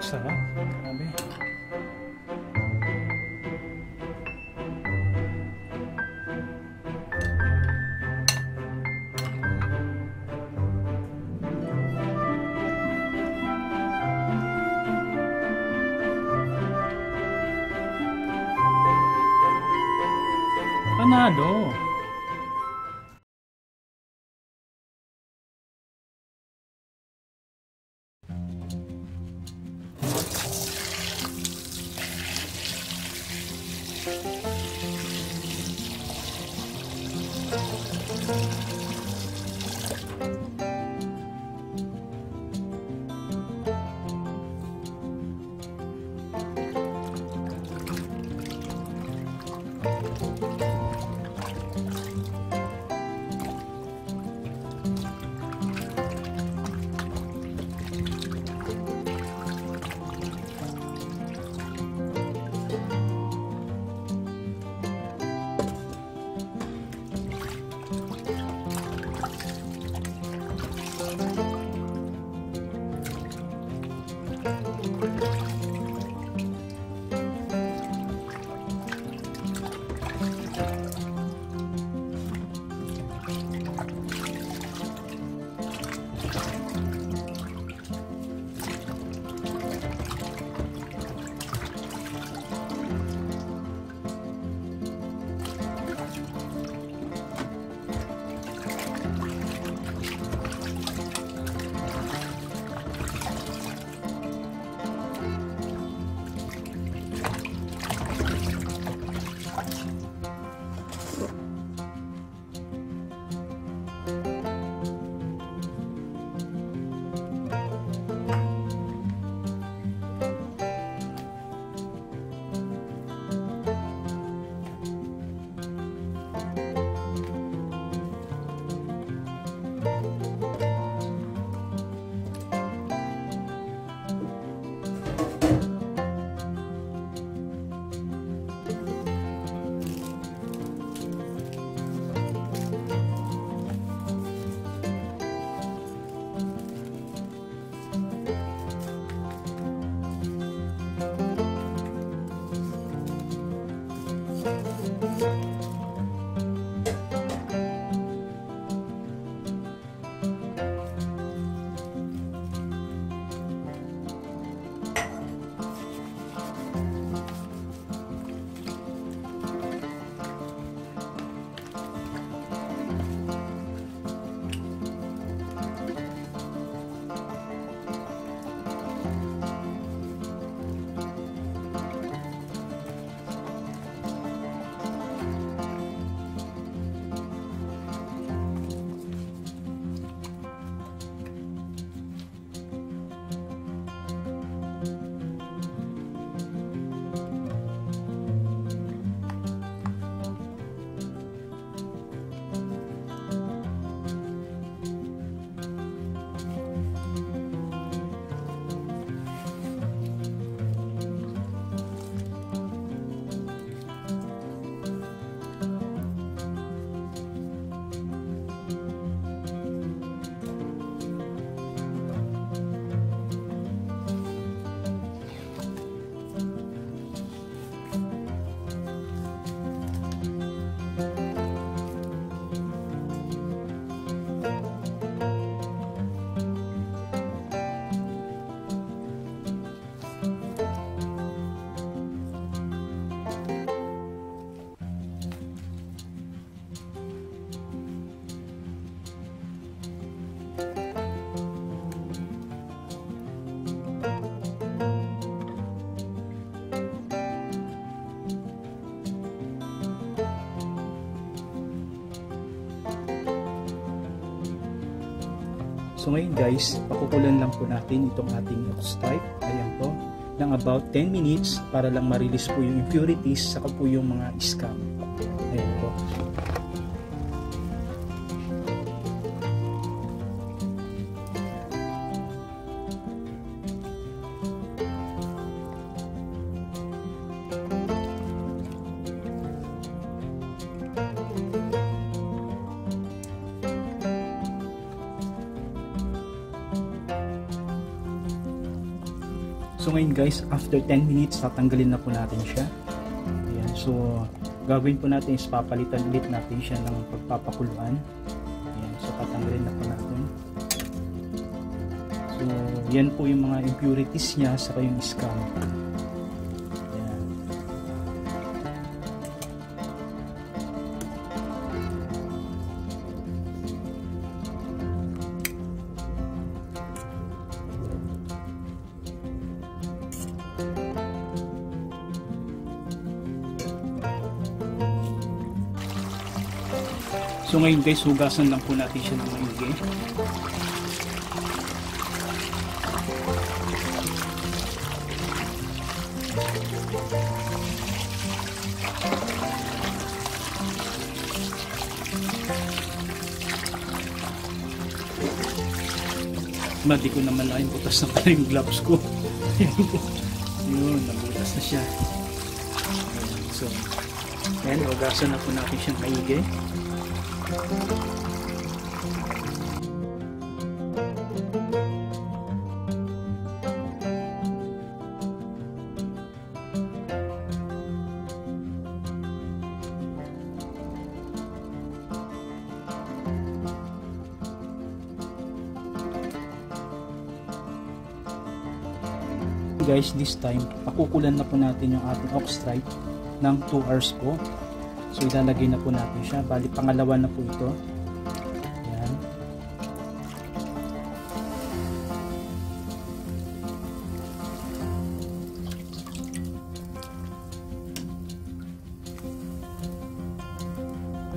Sarap. Grabe. Panalo. So ngayon guys, pakukulan lang po natin itong ating stripe. Ayan po, ng about 10 minutes para lang ma-release po yung impurities saka po yung mga scum. Ayan po. So ngayon guys, after 10 minutes, tatanggalin na po natin siya. Ayan, so gagawin po natin is papalitan ulit natin siya ng pagpapakuluan. Ayan, so tatanggalin na po natin. So yan po yung mga impurities niya sa yung scum. So ngayon guys, hugasan lang po natin siya ng maigi. Di ko naman lang butas na pala yung gloves ko. Yun, nabutas na siya. So, ayan, hugasan na po natin siyang maigi. Guys, this time pakukulan na po natin yung ating ox stripe ng 2 hours po. So ilalagay na po natin siya, bali pangalawa na po ito. Ayan.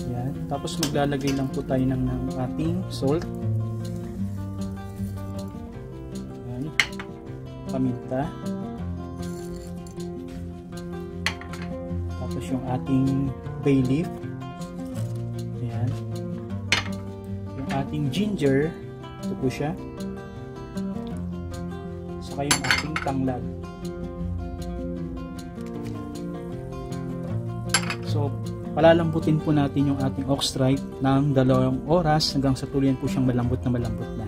Ayan. Tapos maglalagay lang po tayo ng ating salt, paminta, tapos yung ating bay leaf, ayan, yung ating ginger, ito po siya, saka yung ating tanglad. So palalambutin po natin yung ating ox stripe ng 2 oras hanggang sa tuluyan po siyang malambot na.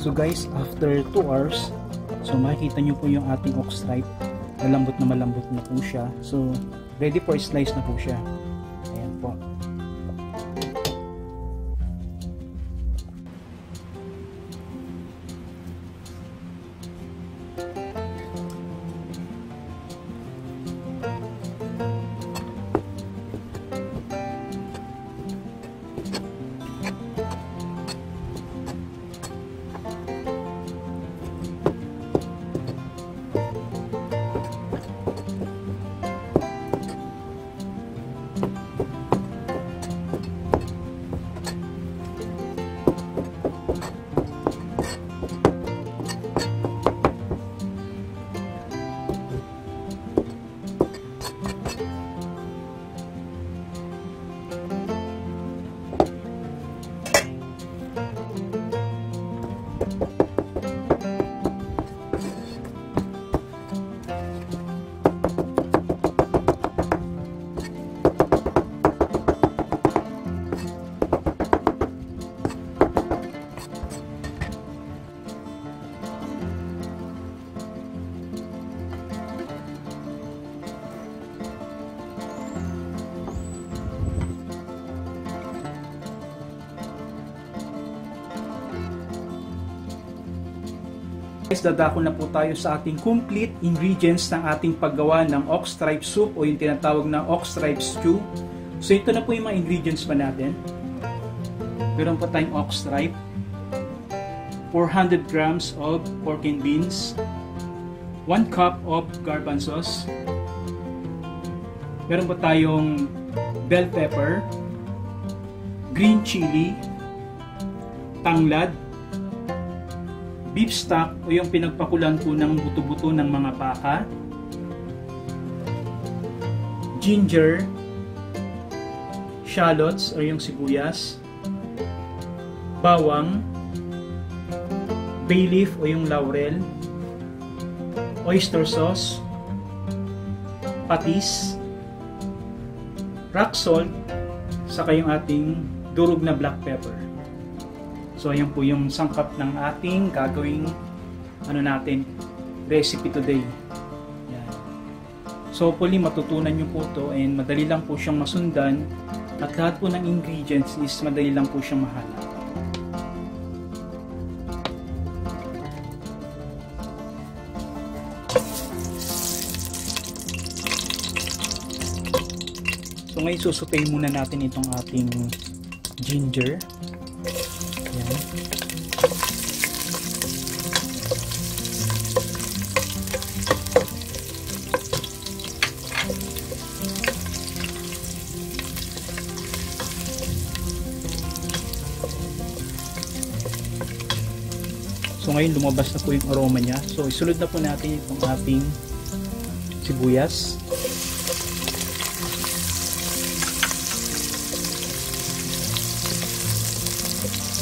So guys, after 2 hours, so makikita nyo po yung ating ox stripe, malambot na po siya. So ready for slice na po siya. Ayan po. Guys, dadako na po tayo sa ating complete ingredients ng ating paggawa ng ox stripe soup o yung tinatawag na ox stripe stew. So ito na po yung mga ingredients pa natin. Meron po tayong ox stripe, 400 grams of pork and beans, 1 cup of garbanzos, meron po tayong bell pepper, green chili, tanglad, beef stock o yung pinagpakulan po ng buto-buto ng mga baka, ginger, shallots o yung sibuyas, bawang, bay leaf o yung laurel, oyster sauce, patis, rock salt, saka yung ating durog na black pepper. So ayan po yung sangkap ng ating gagawing recipe today. Yan. So hopefully matutunan nyo po to and madali lang po siyang masundan at lahat po ng ingredients is madali lang po siyang mahanap. So ngayon susutay muna natin itong ating ginger. Yan. So ngayon lumabas na po yung aroma niya. So isunod na po natin itong ating sibuyas.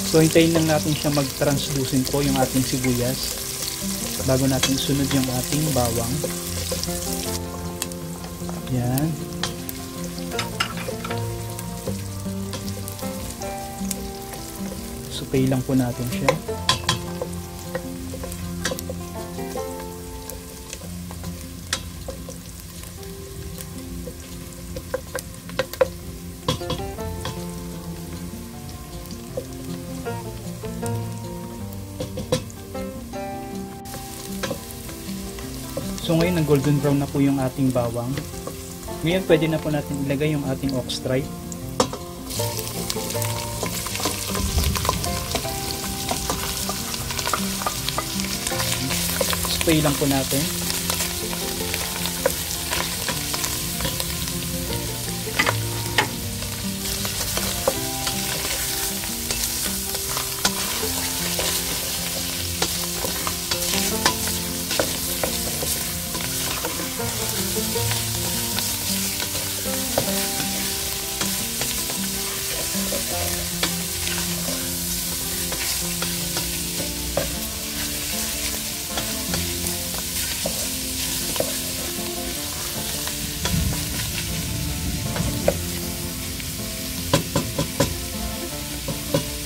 So hintayin lang natin siya mag-translucent po yung ating sibuyas bago natin isunod yung ating bawang. Yan. Sutay lang po natin siya. So ngayon golden brown na po yung ating bawang. Ngayon pwede na po natin ilagay yung ating ox stripe. Spray lang po natin.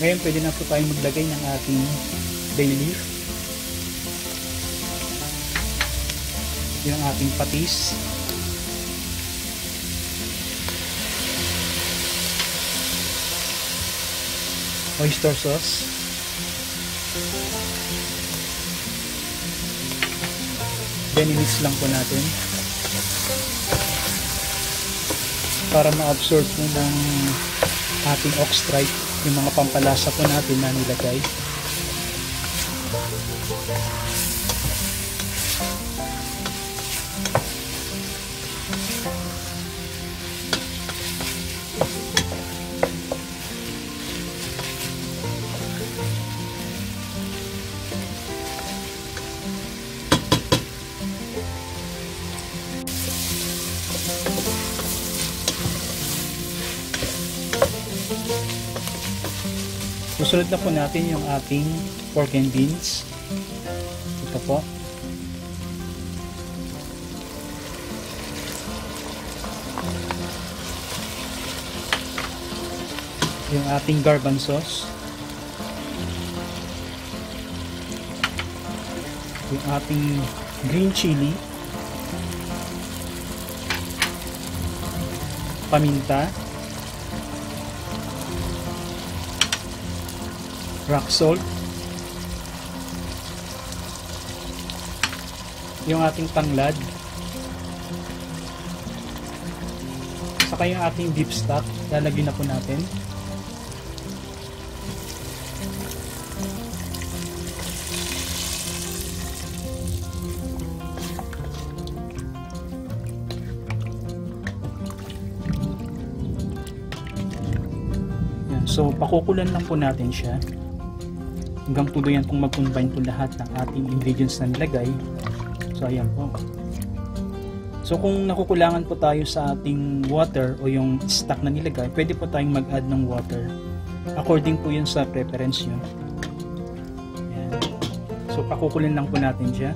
Ngayon pwede na po tayo maglagay ng ating bay leaf, yung ating patis, oyster sauce, then i-mix lang po natin para ma-absorb po ng ating ox stripe yung mga pampalasa po natin na nilagay. Susunod na po natin yung ating pork and beans. Ito po. Yung ating garbanzos. Yung ating green chili. Paminta. Rock salt, yung ating tanglad, saka yung ating beef stock, lalagyan na po natin. Yan. So pakukulan lang po natin siya hanggang tuluyan pong mag-combine po lahat ng ating ingredients na nilagay. So ayan po. So kung nakukulangan po tayo sa ating water o yung stock na nilagay, pwede po tayong mag-add ng water. According po yun sa preference nyo. Ayan. So pakukulin lang po natin siya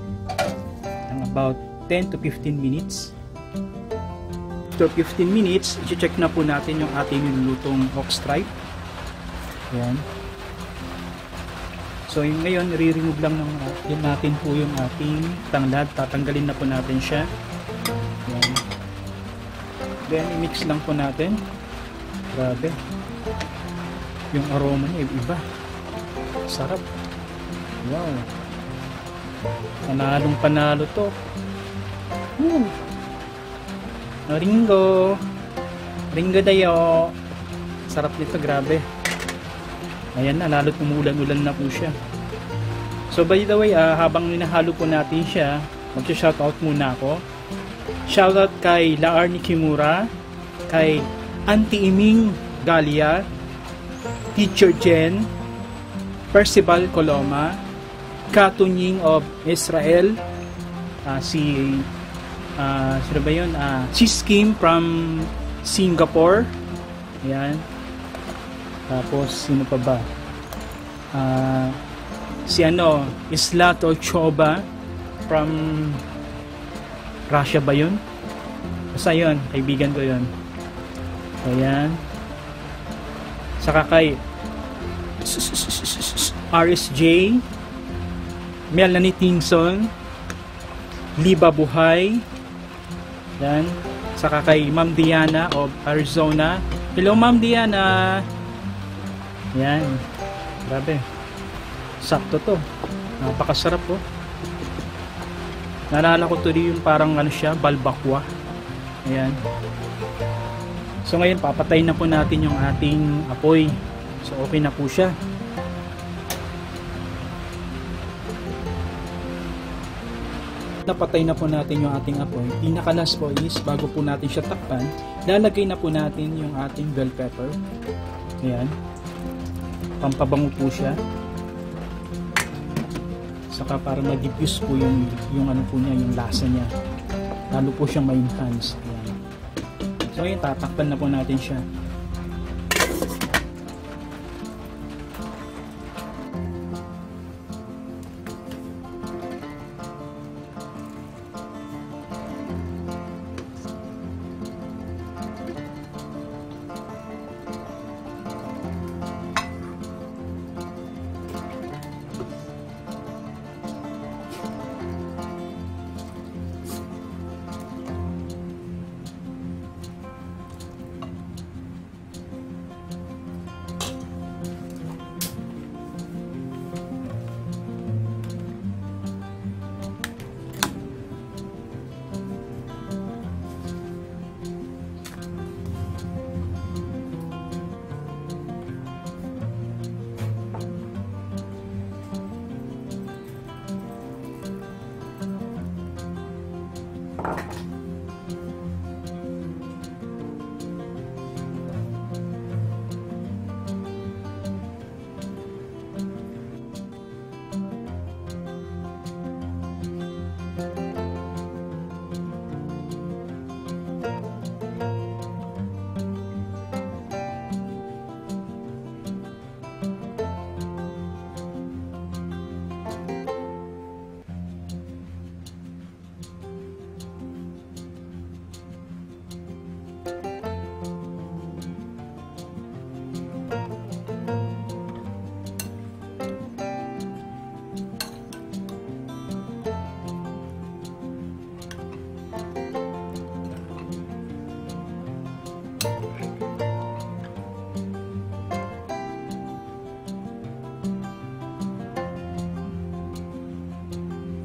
ng about 10 to 15 minutes. After 15 minutes, i-check na po natin yung ating nilulutong ox stripe. Ayan. So ngayon, i-remove lang yun natin po yung ating tanglad. Tatanggalin na po natin siya. Yan. Then, i-mix lang po natin. Grabe. Yung aroma niya, iba. Sarap. Wow. Panalong panalo to. Ringo. Ringo dayo. Sarap nito, grabe. Ayan na, lalo't umulan-ulan na po siya. So by the way, habang minahalo po natin siya, mag-shoutout muna ako. Shoutout kay Laarni Kimura, kay Auntie Iming Galia, Teacher Jen, Percival Coloma, Katunying of Israel, sino ba yun? Sis Kim from Singapore. Ayan. Tapos, sino pa ba? Si Islato Choba from Russia ba yun? Basta yun, kaibigan ko yun. Ayan. Saka kay RSJ, Melanie Tingson, Liba Buhay. Ayan. Saka kay Ma'am Diana of Arizona. Hello Ma'am Diana. Yan. Grabe. Sakto to. Napakasarap po. Naalala ko tuloy yung parang siya, balbakwa. Ayan. So ngayon, papatayin na po natin yung ating apoy. So okay na po siya. Napatay na po natin yung ating apoy. Pinakalas po is, bago po natin siya takpan, lalagay na po natin yung ating bell pepper. Ayan. Pampabango po siya. Saka para ma-diffuse po yung po niya, yung lasa niya. Lalo po siyang ma-enhance. Ayan. So ayun, tatakpan na po natin siya.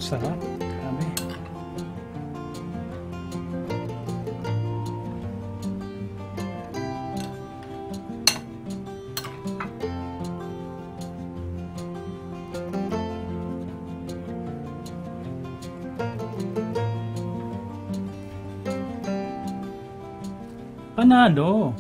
Sarap. Grabe. Panalo.